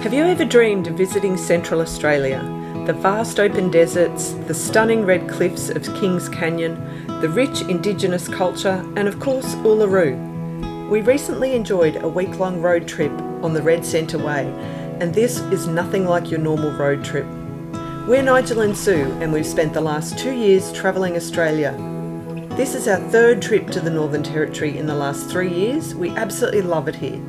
Have you ever dreamed of visiting Central Australia? The vast open deserts, the stunning red cliffs of Kings Canyon, the rich Indigenous culture, and of course Uluru. We recently enjoyed a week-long road trip on the Red Centre Way, and this is nothing like your normal road trip. We're Nigel and Sue, and we've spent the last 2 years travelling Australia. This is our third trip to the Northern Territory in the last 3 years. We absolutely love it here.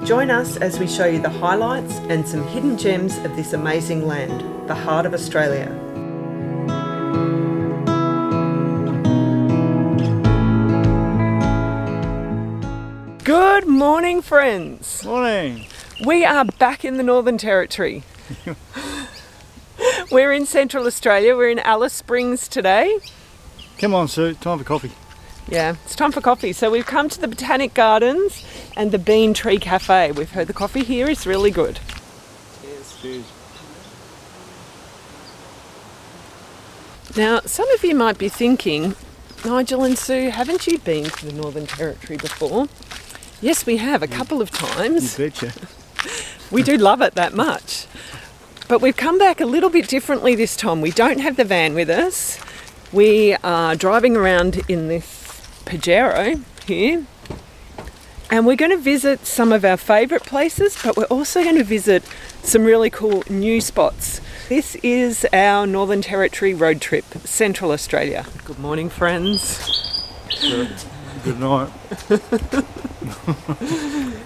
Join us as we show you the highlights and some hidden gems of this amazing land, the heart of Australia. Good morning, friends. Morning. We are back in the Northern Territory. We're in Central Australia. We're in Alice Springs today. Come on, Sue, time for coffee. Yeah, it's time for coffee. So we've come to the Botanic Gardens and the Bean Tree Cafe. We've heard the coffee here is really good. Cheers. Cheers. Now, some of you might be thinking, Nigel and Sue, haven't you been to the Northern Territory before? Yes, we have, a couple of times. You betcha. We do love it that much. But we've come back a little bit differently this time. We don't have the van with us. We are driving around in this Pajero here, and we're going to visit some of our favourite places, but we're also going to visit some really cool new spots. This is our Northern Territory road trip, Central Australia. Good morning, friends. Good night.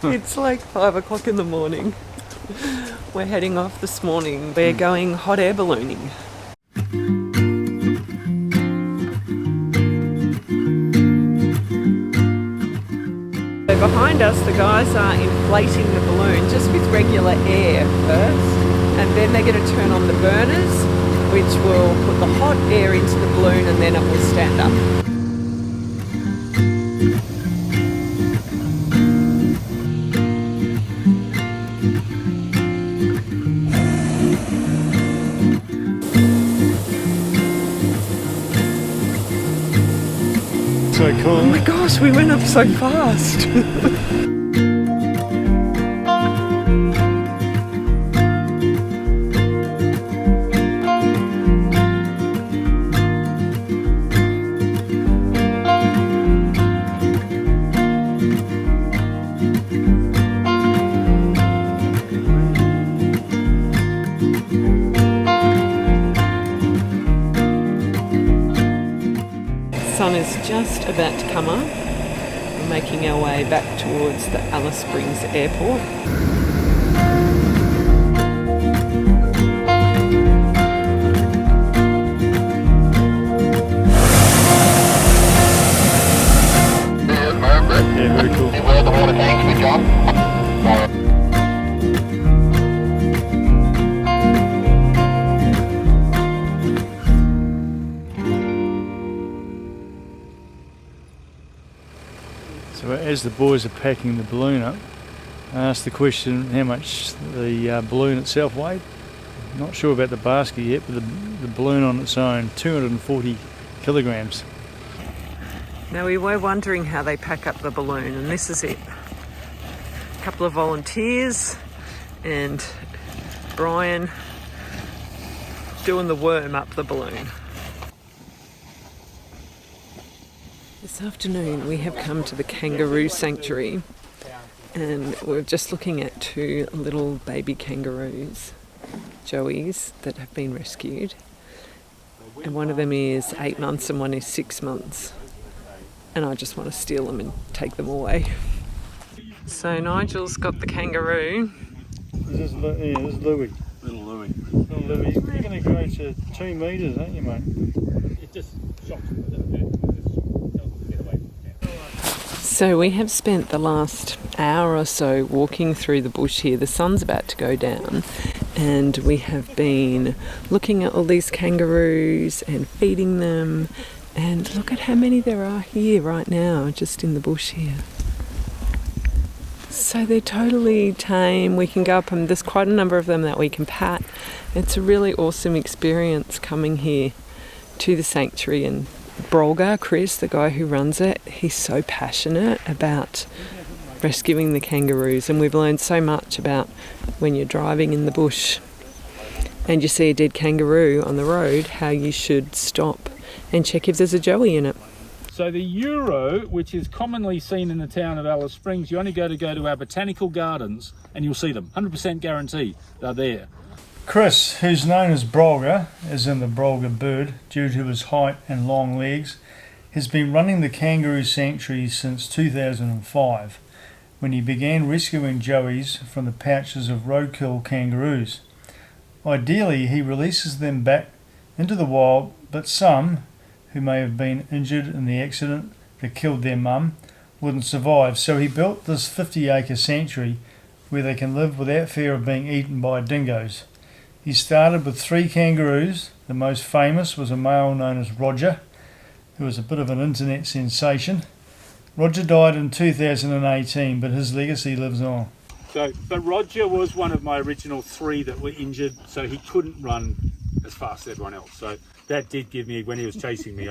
It's like 5 o'clock in the morning. We're heading off this morning. We're going hot air ballooning. Behind us, the guys are inflating the balloon just with regular air first, and then they're going to turn on the burners, which will put the hot air into the balloon, and then it will stand up. So cool. Oh my gosh, we went up so fast. The sun is just about to come up. We're making our way back towards the Alice Springs Airport. Yeah, very cool. Where the water tanks we drop. So as the boys are packing the balloon up, I asked the question how much the balloon itself weighed. Not sure about the basket yet, but the balloon on its own, 240 kilograms. Now, we were wondering how they pack up the balloon, and this is it. A couple of volunteers and Brian doing the worm up the balloon. This afternoon we have come to the kangaroo sanctuary, and we're just looking at 2 little baby kangaroos, joeys, that have been rescued. And one of them is 8 months and one is 6 months. And I just want to steal them and take them away. So Nigel's got the kangaroo. This is Louie. Little Louie. Little Louie. You're going to go to 2 metres, aren't you, mate? It just shocks me with it. Get away. So we have spent the last hour or so walking through the bush here. The sun's about to go down, and we have been looking at all these kangaroos and feeding them. And look at how many there are here right now, just in the bush here. So they're totally tame. We can go up and there's quite a number of them that we can pat. It's a really awesome experience coming here to the sanctuary. And Brolga, Chris, the guy who runs it, he's so passionate about rescuing the kangaroos, and we've learned so much about when you're driving in the bush and you see a dead kangaroo on the road, how you should stop and check if there's a joey in it. So the Uluru, which is commonly seen in the town of Alice Springs, you only go to our botanical gardens and you'll see them. 100% guarantee they're there. Chris, who's known as Brolga, as in the Brolga bird, due to his height and long legs, has been running the kangaroo sanctuary since 2005, when he began rescuing joeys from the pouches of roadkill kangaroos. Ideally, he releases them back into the wild, but some, who may have been injured in the accident that killed their mum, wouldn't survive, so he built this 50-acre sanctuary where they can live without fear of being eaten by dingoes. He started with 3 kangaroos. The most famous was a male known as Roger, who was a bit of an internet sensation. Roger died in 2018, but his legacy lives on. But Roger was one of my original 3 that were injured, so he couldn't run as fast as everyone else. So that did give me, when he was chasing me,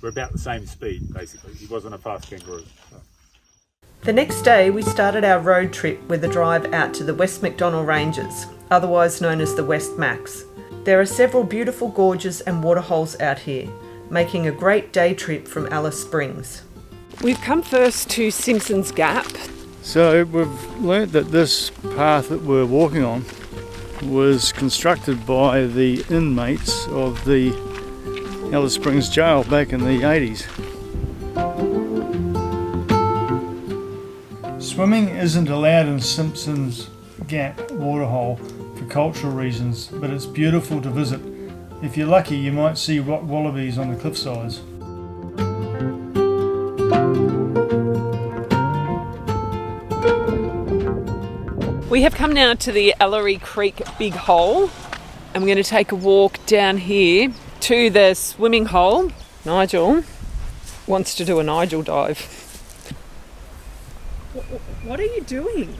we're about the same speed, basically. He wasn't a fast kangaroo. So. The next day we started our road trip with a drive out to the West MacDonnell Ranges, otherwise known as the West Macs. There are several beautiful gorges and waterholes out here, making a great day trip from Alice Springs. We've come first to Simpson's Gap. So we've learnt that this path that we're walking on was constructed by the inmates of the Alice Springs jail back in the 80s. Swimming isn't allowed in Simpson's Gap waterhole for cultural reasons, but it's beautiful to visit. If you're lucky, you might see rock wallabies on the cliff sides. We have come now to the Ellery Creek Big Hole. I'm going to take a walk down here to the swimming hole. Nigel wants to do a Nigel dive. What are you doing?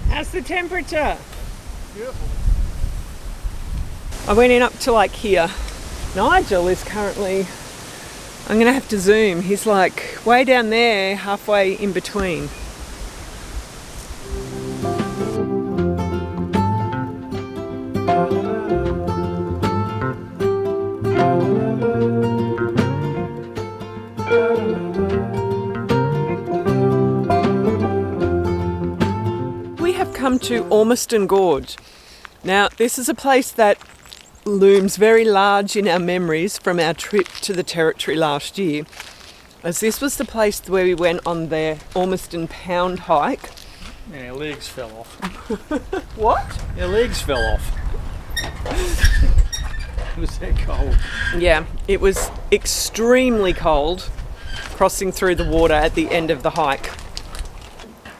How's the temperature? Beautiful. I went in up to like here. Nigel is currently, I'm going to have to zoom, he's like way down there, halfway in between. We have come to Ormiston Gorge. Now, this is a place that looms very large in our memories from our trip to the Territory last year, as this was the place where we went on the Ormiston Pound hike. And our legs fell off. What? Our legs fell off. It was that cold. Yeah, it was extremely cold crossing through the water at the end of the hike.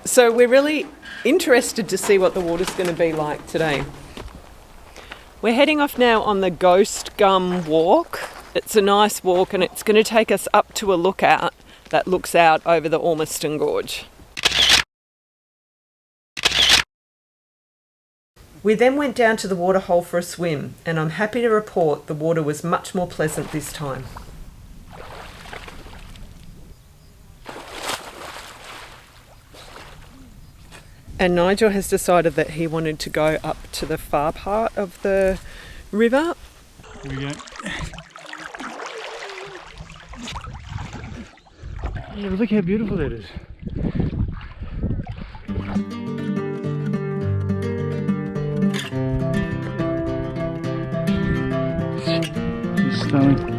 So we're really interested to see what the water's going to be like today. We're heading off now on the Ghost Gum Walk. It's a nice walk and it's going to take us up to a lookout that looks out over the Ormiston Gorge. We then went down to the waterhole for a swim, and I'm happy to report the water was much more pleasant this time. And Nigel has decided that he wanted to go up to the far part of the river. Here we go. Yeah, but look how beautiful that is. It's stunning.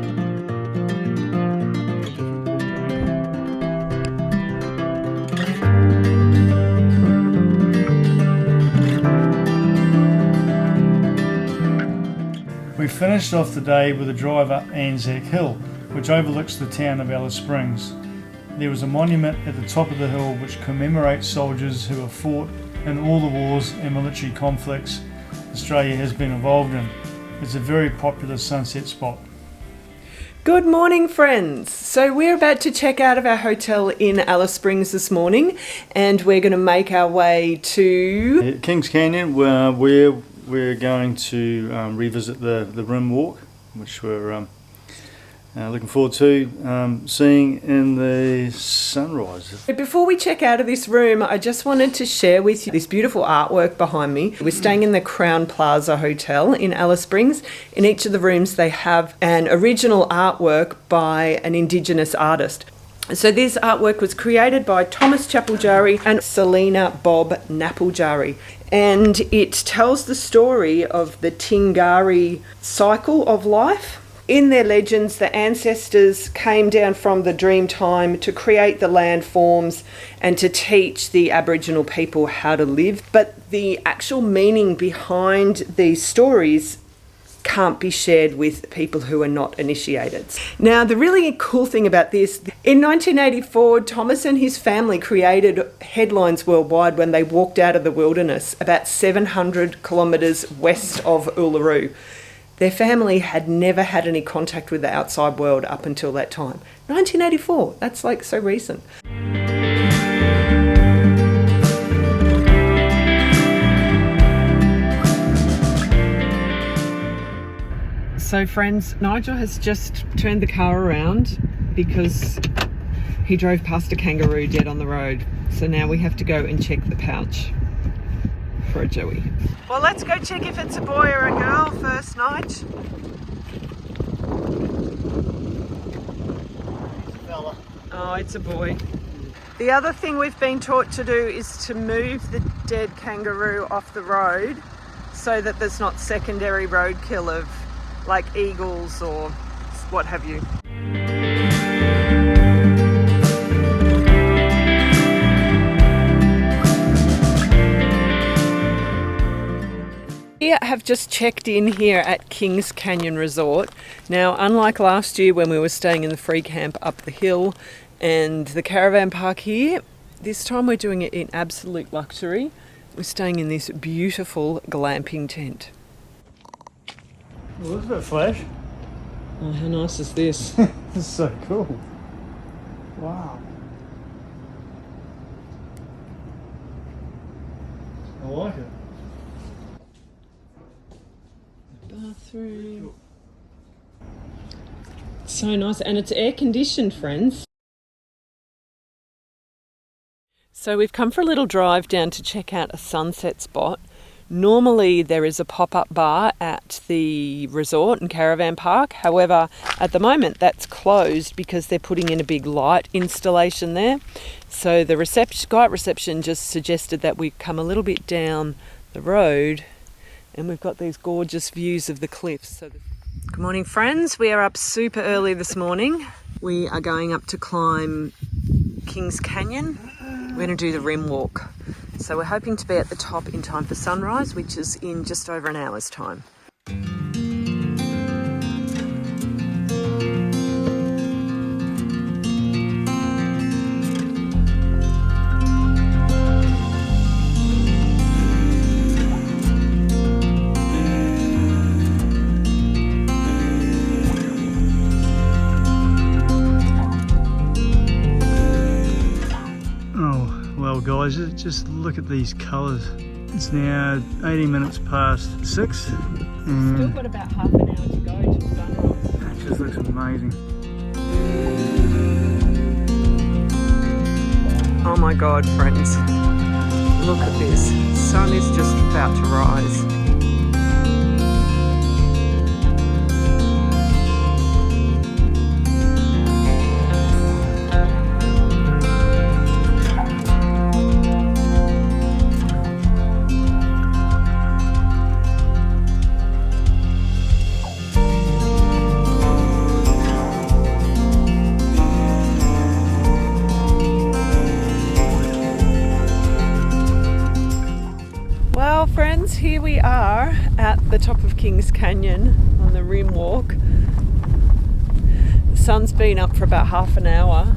We finished off the day with a drive up Anzac Hill, which overlooks the town of Alice Springs. There was a monument at the top of the hill which commemorates soldiers who have fought in all the wars and military conflicts Australia has been involved in. It's a very popular sunset spot. Good morning, friends. So we're about to check out of our hotel in Alice Springs this morning, and we're going to make our way to At Kings Canyon, where we're going to revisit the rim walk, which we're looking forward to seeing in the sunrise. Before we check out of this room, I just wanted to share with you this beautiful artwork behind me. We're staying in the Crown Plaza Hotel in Alice Springs. In each of the rooms they have an original artwork by an Indigenous artist. So this artwork was created by Thomas Chapuljari and Selena Bob Napuljari, and it tells the story of the Tingari cycle of life. In their legends, the ancestors came down from the dream time to create the landforms and to teach the Aboriginal people how to live. But the actual meaning behind these stories can't be shared with people who are not initiated. Now, the really cool thing about this, in 1984, Thomas and his family created headlines worldwide when they walked out of the wilderness about 700 kilometres west of Uluru. Their family had never had any contact with the outside world up until that time. 1984, that's like so recent. So friends, Nigel has just turned the car around because he drove past a kangaroo dead on the road. So now we have to go and check the pouch for a joey. Well, let's go check if it's a boy or a girl first, Nige. Oh, it's a boy. The other thing we've been taught to do is to move the dead kangaroo off the road so that there's not secondary roadkill of like eagles or what have you. We have just checked in here at Kings Canyon Resort. Now, unlike last year when we were staying in the free camp up the hill and the caravan park here, this time we're doing it in absolute luxury. We're staying in this beautiful glamping tent. Well, this is a bit flash. Oh, how nice is this? This is so cool. Wow. I like it. Bathroom. So nice, and it's air conditioned, friends. So we've come for a little drive down to check out a sunset spot. Normally there is a pop-up bar at the resort and caravan park. However, at the moment that's closed because they're putting in a big light installation there. So the guide reception just suggested that we come a little bit down the road and we've got these gorgeous views of the cliffs. Good morning, friends. We are up super early this morning. We are going up to climb Kings Canyon. We're going to do the rim walk. So we're hoping to be at the top in time for sunrise, which is in just over an hour's time. Guys, just look at these colours. It's now 18 minutes past 6. Still got about half an hour to go till sunrise. That just looks amazing. Oh my God, friends. Look at this. Sun is just about to rise. Friends, here we are at the top of Kings Canyon on the rim walk. The sun's been up for about half an hour.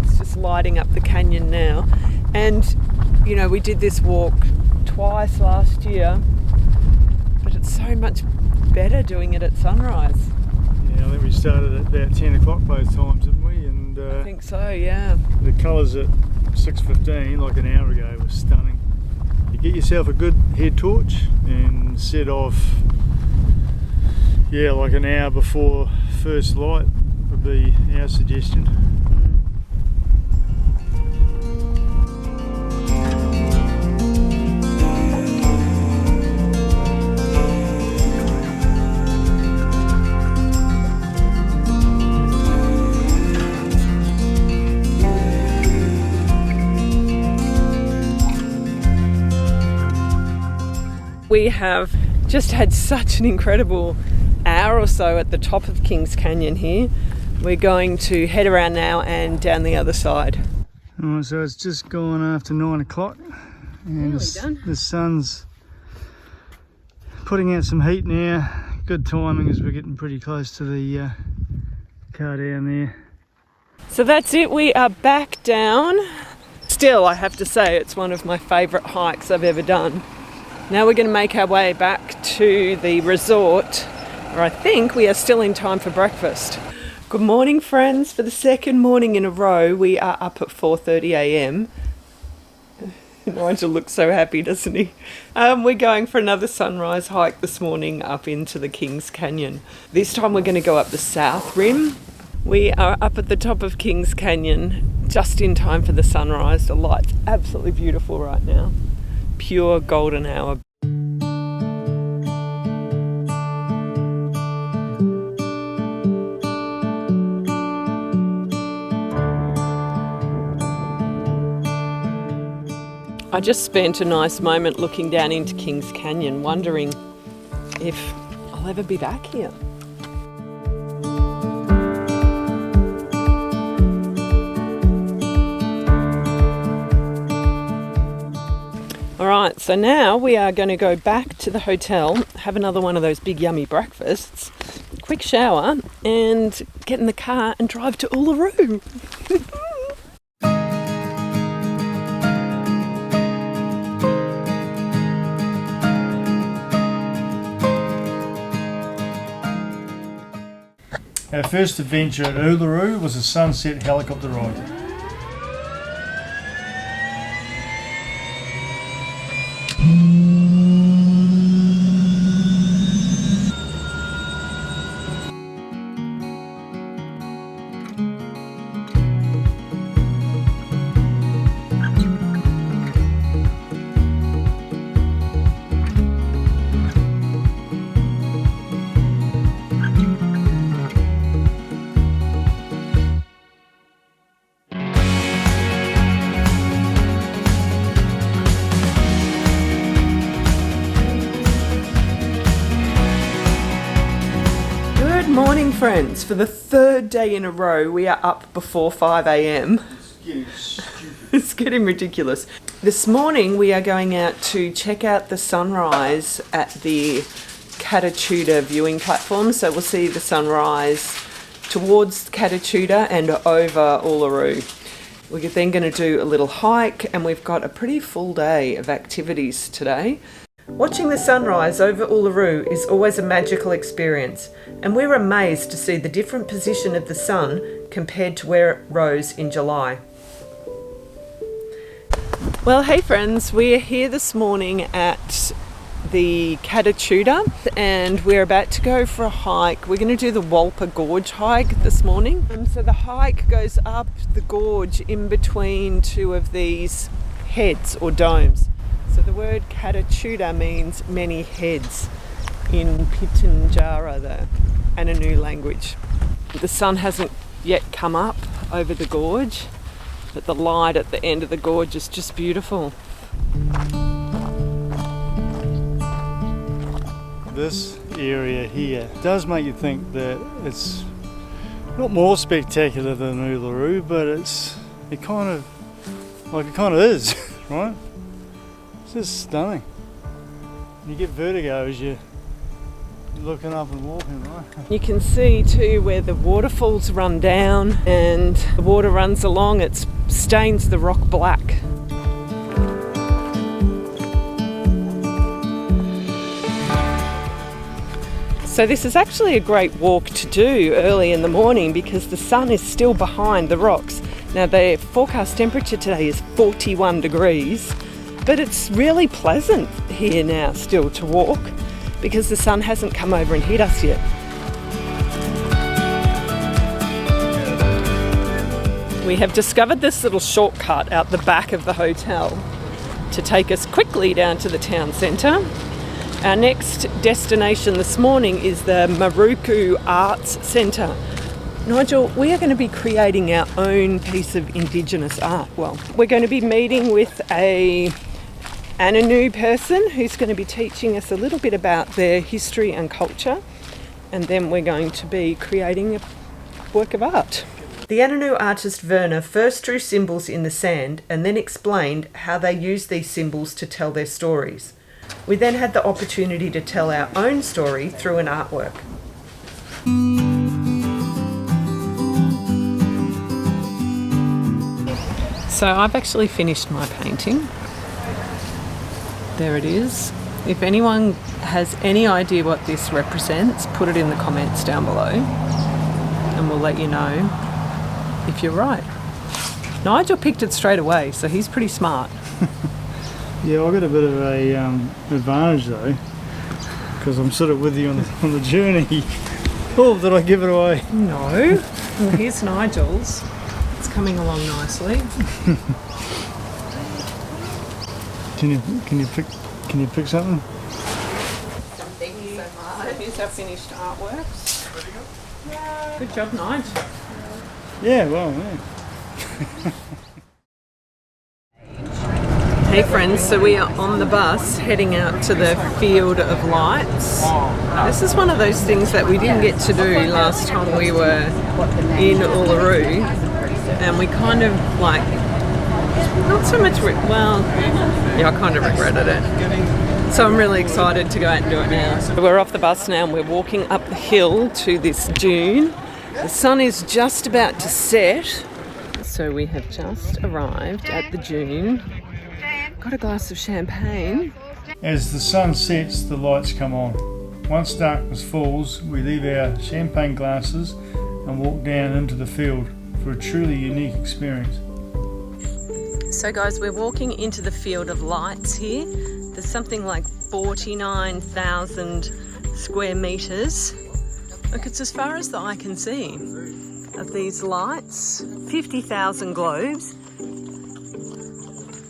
It's just lighting up the canyon now. And, you know, we did this walk twice last year, but it's so much better doing it at sunrise. Yeah, I think we started at about 10 o'clock both times, didn't we? And I think so, yeah. The colours at 6:15, like an hour ago, were stunning. You get yourself a good head torch and set off, yeah, like an hour before first light would be our suggestion. We have just had such an incredible hour or so at the top of Kings Canyon here. We're going to head around now and down the other side. Alright, so it's just gone after 9 o'clock and the sun's putting out some heat now. Good timing as we're getting pretty close to the car down there. So that's it, we are back down. Still, I have to say, it's one of my favourite hikes I've ever done. Now we're going to make our way back to the resort, where I think we are still in time for breakfast. Good morning, friends. For the second morning in a row, we are up at 4:30 a.m. Nigel looks so happy, doesn't he? We're going for another sunrise hike this morning up into the Kings Canyon. This time we're going to go up the south rim. We are up at the top of Kings Canyon just in time for the sunrise. The light's absolutely beautiful right now. Pure golden hour. I just spent a nice moment looking down into Kings Canyon, wondering if I'll ever be back here. Alright, so now we are going to go back to the hotel, have another one of those big yummy breakfasts, quick shower, and get in the car and drive to Uluru. Our first adventure at Uluru was a sunset helicopter ride. Morning, friends. For the third day in a row, we are up before 5 a.m. It's getting ridiculous. This morning we are going out to check out the sunrise at the Catatuda viewing platform. So we'll see the sunrise towards Catatuda and over Uluru. We're then going to do a little hike, and we've got a pretty full day of activities today. Watching the sunrise over Uluru is always a magical experience, and we're amazed to see the different position of the sun compared to where it rose in July. Well, hey friends, we're here this morning at the Catatuda and we're about to go for a hike. We're going to do the Walpa Gorge hike this morning. So the hike goes up the gorge in between two of these heads or domes. So the word Catatuda means many heads in Pitjantjatjara, the Ananu language. The sun hasn't yet come up over the gorge, but the light at the end of the gorge is just beautiful. This area here does make you think that it's not more spectacular than Uluru, but it kind of is, right? It's just stunning. You get vertigo as you're looking up and walking, right? You can see too where the waterfalls run down and the water runs along. It stains the rock black. So this is actually a great walk to do early in the morning because the sun is still behind the rocks. Now the forecast temperature today is 41 degrees But it's really pleasant here now still to walk because the sun hasn't come over and hit us yet. We have discovered this little shortcut out the back of the hotel to take us quickly down to the town centre. Our next destination this morning is the Maruku Arts Centre. Nigel, we are going to be creating our own piece of Indigenous art. Well, we're going to be meeting with a Ananu person who's going to be teaching us a little bit about their history and culture, and then we're going to be creating a work of art. The Ananu artist Verna first drew symbols in the sand and then explained how they used these symbols to tell their stories. We then had the opportunity to tell our own story through an artwork. So I've actually finished my painting. There it is. If anyone has any idea what this represents, put it in the comments down below and we'll let you know if you're right. Nigel picked it straight away, so he's pretty smart. Yeah, I got a bit of a advantage though, because I'm sort of with you on the journey. Oh, did I give it away? No. Well, here's Nigel's. It's coming along nicely. Can you pick something? Thank you so much. Here's our finished artwork. Good job, Nigel. Yeah, well, yeah. Hey friends, so we are on the bus heading out to the Field of Lights. This is one of those things that we didn't get to do last time we were in Uluru, and we kind of like, not so much, I kind of regretted it. So I'm really excited to go out and do it now. So we're off the bus now and we're walking up the hill to this dune. The sun is just about to set, so we have just arrived at the dune. Got a glass of champagne. As the sun sets, the lights come on. Once darkness falls, we leave our champagne glasses and walk down into the field for a truly unique experience. So guys, we're walking into the Field of Lights here. There's something like 49,000 square metres. Look, it's as far as the eye can see of these lights. 50,000 globes.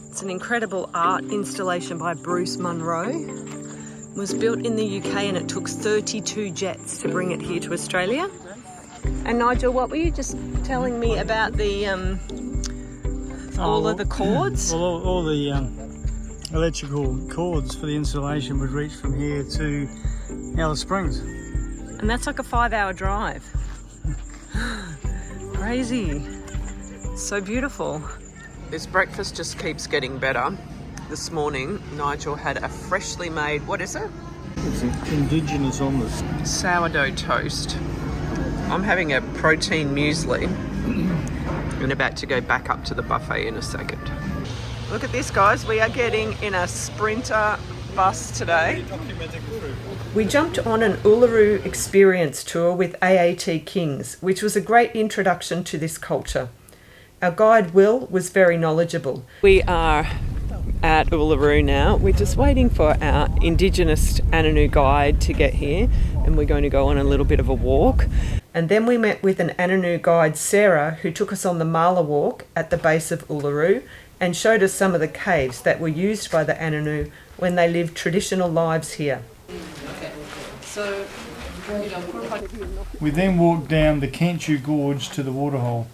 It's an incredible art installation by Bruce Munro. It was built in the UK and it took 32 jets to bring it here to Australia. And Nigel, what were you just telling me about the all of the cords? Well, all the electrical cords for the installation would reach from here to Alice Springs. And that's like a 5-hour drive. Crazy. So beautiful. This breakfast just keeps getting better. This morning, Nigel had a freshly made, what is it? It's an Indigenous omelette. Sourdough toast. I'm having a protein muesli and about to go back up to the buffet in a second. Look at this, guys. We are getting in a Sprinter bus today. We jumped on an Uluru experience tour with AAT Kings, which was a great introduction to this culture. Our guide, Will, was very knowledgeable. We are at Uluru now. We're just waiting for our Indigenous Ananu guide to get here, and we're going to go on a little bit of a walk. And then we met with an Ananu guide, Sarah, who took us on the Mala walk at the base of Uluru and showed us some of the caves that were used by the Ananu when they lived traditional lives here. We then walked down the Kenchu Gorge to the waterhole.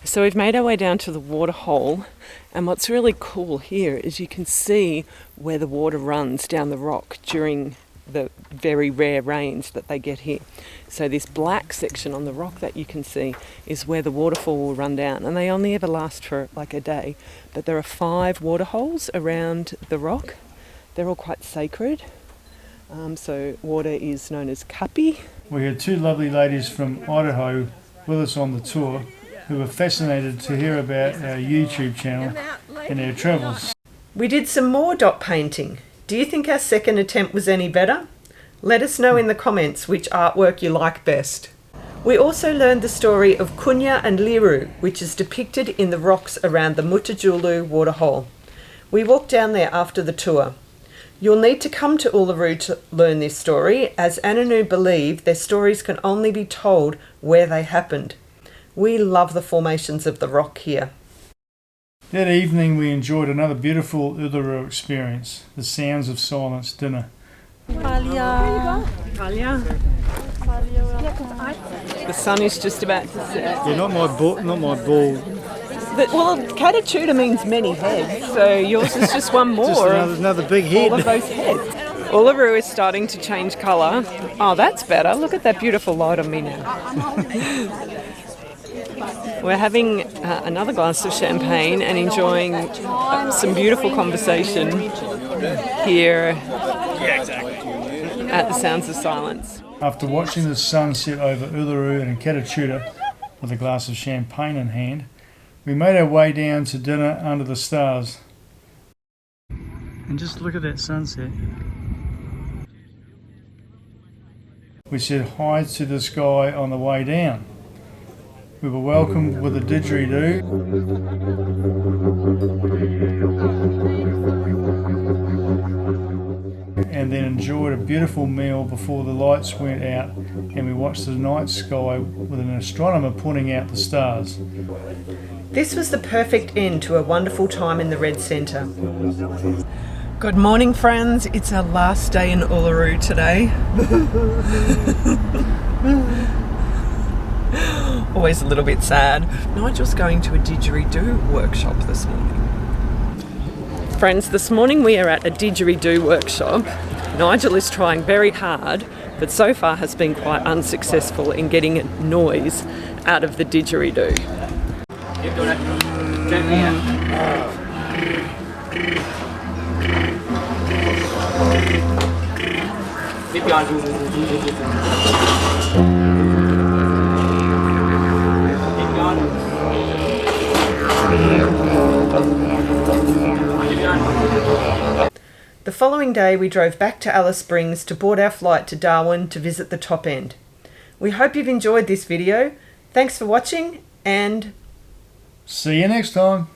So we've made our way down to the waterhole, and what's really cool here is you can see where the water runs down the rock during the very rare rains that they get here. So this black section on the rock that you can see is where the waterfall will run down, and they only ever last for like a day. But there are 5 waterholes around the rock. They're all quite sacred. So water is known as kapi. We had 2 lovely ladies from Idaho with us on the tour who were fascinated to hear about our YouTube channel and our travels. We did some more dot painting. Do you think our second attempt was any better? Let us know in the comments which artwork you like best. We also learned the story of Kunya and Liru, which is depicted in the rocks around the Mutajulu waterhole. We walked down there after the tour. You'll need to come to Uluru to learn this story, as Ananu believe their stories can only be told where they happened. We love the formations of the rock here. That evening we enjoyed another beautiful Uluru experience, the Sounds of Silence dinner. The sun is just about to set. Yeah, not my ball. Well, Katachuta means many heads, so yours is just one more. Just another big head. All of those heads. Uluru is starting to change colour. Oh, that's better. Look at that beautiful light on me now. We're having another glass of champagne and enjoying some beautiful conversation here at the Sounds of Silence. After watching the sun set over Uluru and Katachuta with a glass of champagne in hand, we made our way down to dinner under the stars. And just look at that sunset. We said hi to the sky on the way down. We were welcomed with a didgeridoo. And then enjoyed a beautiful meal before the lights went out, and we watched the night sky with an astronomer pointing out the stars. This was the perfect end to a wonderful time in the Red Centre. Good morning, friends. It's our last day in Uluru today. Always a little bit sad. Nigel's going to a didgeridoo workshop this morning. Friends, this morning we are at a didgeridoo workshop. Nigel is trying very hard, but so far has been quite unsuccessful in getting noise out of the didgeridoo. The following day we drove back to Alice Springs to board our flight to Darwin to visit the top end. We hope you've enjoyed this video. Thanks for watching and See you next time.